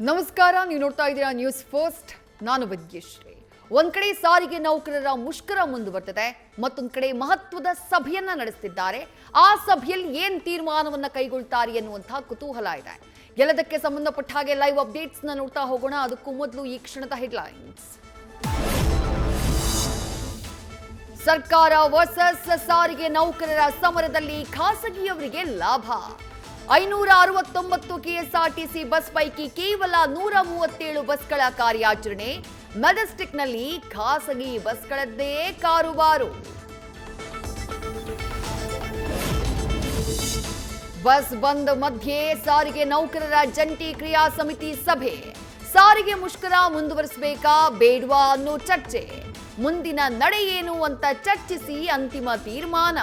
ನಮಸ್ಕಾರ, ನೀವು ನೋಡ್ತಾ ಇದ್ದೀರಾ ನ್ಯೂಸ್ ಫಸ್ಟ್. ನಾನು ವಿದ್ಯಶ್ರೀ. ಒಂದ್ ಕಡೆ ಸಾರಿಗೆ ನೌಕರರ ಮುಷ್ಕರ ಮುಂದುವರೆದಿದೆ, ಮತ್ತೊಂದು ಕಡೆ ಮಹತ್ವದ ಸಭೆಯನ್ನ ನಡೆಸುತ್ತಿದ್ದಾರೆ. ಆ ಸಭೆಯಲ್ಲಿ ಏನ್ ತೀರ್ಮಾನವನ್ನ ಕೈಗೊಳ್ತಾರೆ ಎನ್ನುವಂತಹ ಕುತೂಹಲ ಇದೆ. ಎಲ್ಲದಕ್ಕೆ ಸಂಬಂಧಪಟ್ಟ ಹಾಗೆ ಲೈವ್ ಅಪ್ಡೇಟ್ಸ್ ನ ನೋಡ್ತಾ ಹೋಗೋಣ. ಅದಕ್ಕೂ ಮೊದಲು ಈ ಕ್ಷಣದ ಹೆಡ್ಲೈನ್ಸ್. ಸರ್ಕಾರ ವರ್ಸಸ್ ಸಾರಿಗೆ ನೌಕರರ ಸಮರದಲ್ಲಿ ಖಾಸಗಿಯವರಿಗೆ ಲಾಭ. 569 ಕೆಎಸ್ಆರ್ಟಿಸಿ ಬಸ್ ಪೈಕಿ ಕೇವಲ 137 ಬಸ್ಗಳ ಕಾರ್ಯಾಚರಣೆ. ಮೆಜೆಸ್ಟಿಕ್ನಲ್ಲಿ ಖಾಸಗಿ ಬಸ್ಗಳದ್ದೇ ಕಾರುಬಾರು. ಬಸ್ ಬಂದ್ ಮಧ್ಯೆ ಸಾರಿಗೆ ನೌಕರರ ಜಂಟಿ ಕ್ರಿಯಾ ಸಮಿತಿ ಸಭೆ. ಸಾರಿಗೆ ಮುಷ್ಕರ ಮುಂದುವರಿಸಬೇಕಾ ಬೇಡವಾ ಅನ್ನೋ ಚರ್ಚೆ. ಮುಂದಿನ ನಡೆ ಏನು ಅಂತ ಚರ್ಚಿಸಿ ಅಂತಿಮ ತೀರ್ಮಾನ.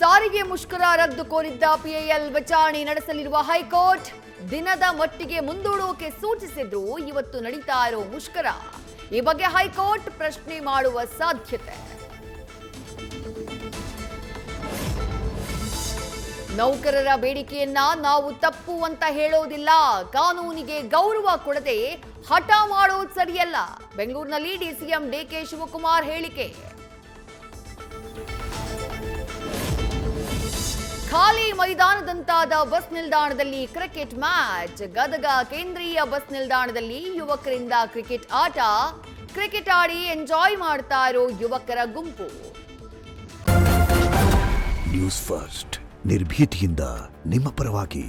ಸಾರಿಗೆ ಮುಷ್ಕರ ರದ್ದು ಕೋರಿದ್ದ ಪಿಐಎಲ್ ವಿಚಾರಣೆ ನಡೆಸಲಿರುವ ಹೈಕೋರ್ಟ್ ದಿನದ ಮಟ್ಟಿಗೆ ಮುಂದೂಡೋಕೆ ಸೂಚಿಸಿದ್ರು. ಇವತ್ತು ನಡೀತಾ ಇರೋ ಮುಷ್ಕರ ಈ ಬಗ್ಗೆ ಹೈಕೋರ್ಟ್ ಪ್ರಶ್ನೆ ಮಾಡುವ ಸಾಧ್ಯತೆ. ನೌಕರರ ಬೇಡಿಕೆಯನ್ನ ನಾವು ತಪ್ಪು ಅಂತ ಹೇಳೋದಿಲ್ಲ, ಕಾನೂನಿಗೆ ಗೌರವ ಕೊಡದೆ ಹಠ ಮಾಡೋದು ಸರಿಯಲ್ಲ. ಬೆಂಗಳೂರಿನಲ್ಲಿ ಡಿಸಿಎಂ ಡಿಕೆ ಶಿವಕುಮಾರ್ ಹೇಳಿಕೆ. ಖಾಲಿ ಮೈದಾನದಂತಾದ ಬಸ್ ನಿಲ್ದಾಣದಲ್ಲಿ ಕ್ರಿಕೆಟ್ ಮ್ಯಾಚ್. ಗದಗ ಕೇಂದ್ರೀಯ ಬಸ್ ನಿಲ್ದಾಣದಲ್ಲಿ ಯುವಕರಿಂದ ಕ್ರಿಕೆಟ್ ಆಟ. ಕ್ರಿಕೆಟ್ ಆಡಿ ಎಂಜಾಯ್ ಮಾಡ್ತಾ ಇರೋ ಯುವಕರ ಗುಂಪು. ನ್ಯೂಸ್ ಫಸ್ಟ್, ನಿರ್ಭೀತಿಯಿಂದ ನಿಮ್ಮ ಪರವಾಗಿ.